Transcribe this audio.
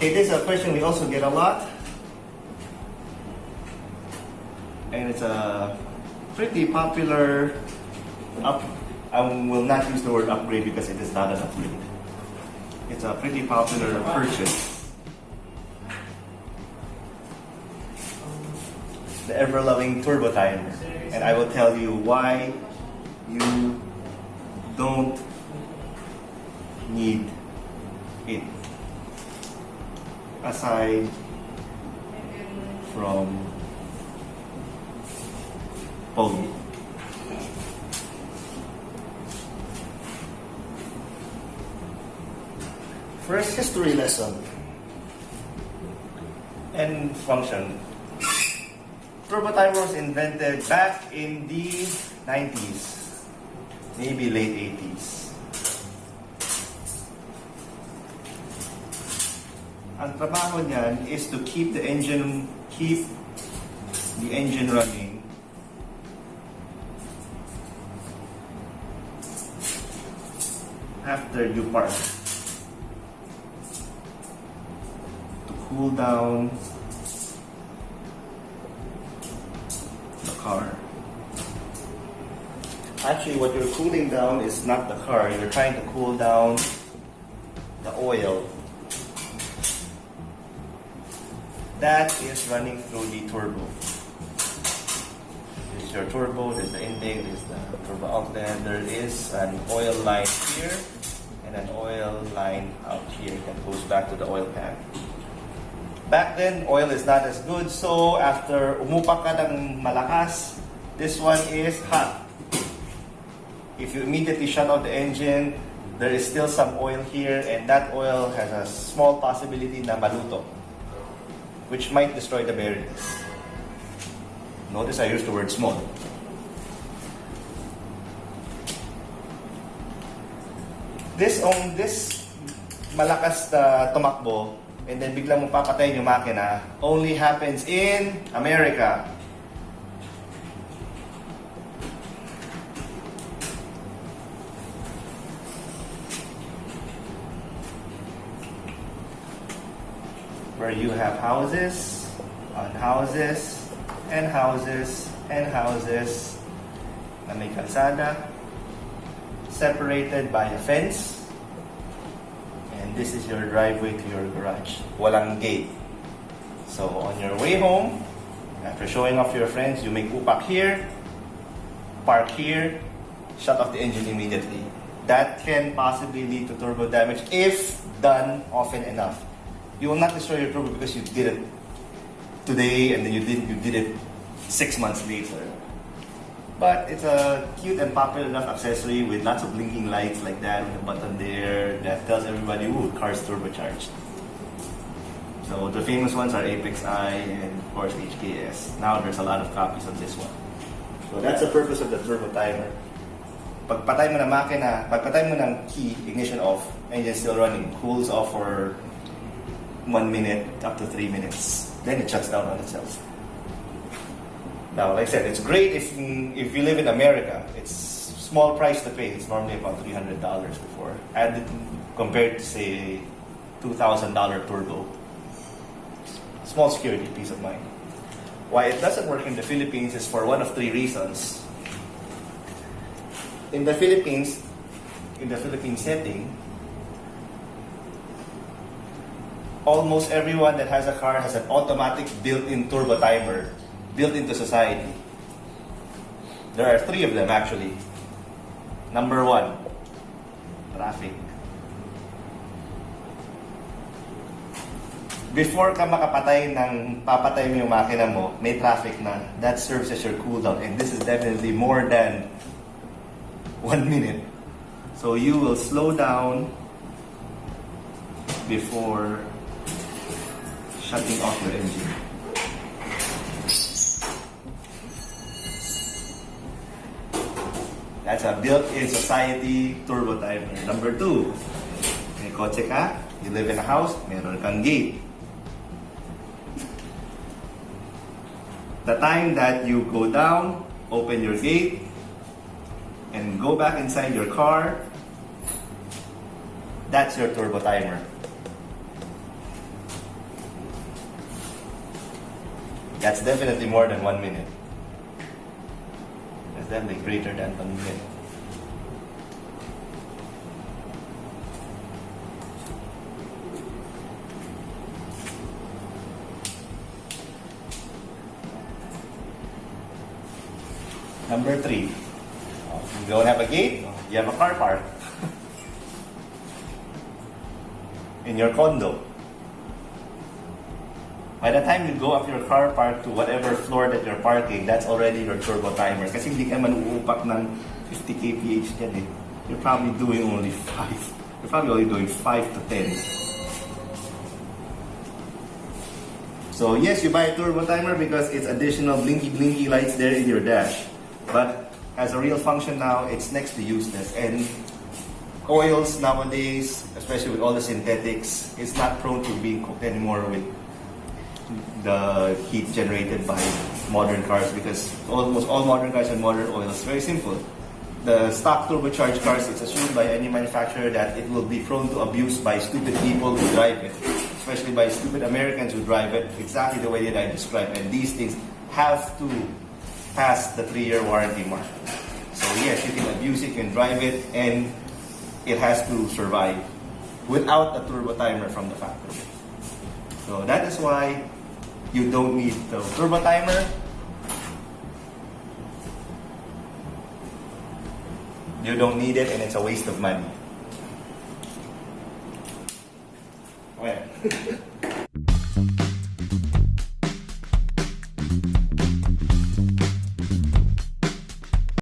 Okay, this is a question we also get a lot. And it's a pretty popular I will not use the word upgrade because it is not an upgrade. It's a pretty popular purchase. The ever-loving turbo timer. And I will tell you why you don't need it. Aside from Pogi. First history lesson and function. Turbo timer was invented back in the 90s, maybe late 80s. Ang trabaho niyan is to keep the engine running after you park. To cool down the car. Actually, what you're cooling down is not the car. You're trying to cool down the oil that is running through the turbo. This is your turbo, this is the intake, this is the turbo outlet. There is an oil line here and an oil line out here that goes back to the oil pan. Back then, oil is not as good, so after umupak ka ng malakas, this one is hot. If you immediately shut off the engine, there is still some oil here, and that oil has a small possibility na maluto, which might destroy the bearings. Notice I used the word small. This malakas na tumakbo, and then biglang mo papatayin yung makina, only happens in America. Where you have houses, on houses, and houses, and houses na may kalsada, separated by a fence, and this is your driveway to your garage. Walang gate. So on your way home, after showing off to your friends, you make upak here, park here, shut off the engine immediately. That can possibly lead to turbo damage if done often enough. You will not destroy your turbo because you did it today and then you did it 6 months later. But it's a cute and popular enough accessory with lots of blinking lights like that with a button there that tells everybody, ooh, car's turbocharged. So the famous ones are Apex I and of course HKS. Now there's a lot of copies of this one. So that's the purpose of the turbo timer. Pagpatay mo ng makina, pagpatay mo ng key, ignition off, engine still running, cools off for 1 minute up to 3 minutes. Then it shuts down on itself. Now, like I said, it's great if you live in America. It's small price to pay. It's normally about $300 before. And compared to, say, $2,000 turbo. Small security, peace of mind. Why it doesn't work in the Philippines is for one of 3 reasons. In the Philippine setting, almost everyone that has a car has an automatic built-in turbo timer built into society. There are 3 of them actually. Number 1, traffic. Before ka makapatay ng papatay mo yung makina mo, may traffic na. That serves as your cooldown, and this is definitely more than 1 minute. So you will slow down before shutting off your engine. That's a built-in society turbo timer. Number 2, may kotse ka, you live in a house, meron kang gate. The time that you go down, open your gate, and go back inside your car, that's your turbo timer. That's definitely more than 1 minute. That's definitely greater than 1 minute. Number 3, you don't have a gate, you have a car park in your condo. By the time you go up your car park to whatever floor that you're parking, that's already your turbo timer. Kasi hindi ka man uupak ng 50 kph yan eh. You're probably doing only 5. You're probably only doing 5 to 10. So yes, you buy a turbo timer because it's additional blinky lights there in your dash. But as a real function now, it's next to useless. And oils nowadays, especially with all the synthetics, it's not prone to being cooked anymore with the heat generated by modern cars, because almost all modern cars and modern oils. Very simple. The stock turbocharged cars, it's assumed by any manufacturer that it will be prone to abuse by stupid people who drive it, especially by stupid Americans who drive it exactly the way that I described. And these things have to pass the 3-year warranty mark. So yes, you can abuse it, you can drive it, and it has to survive without a turbo timer from the factory. So that is why you don't need the turbo timer. You don't need it, and it's a waste of money.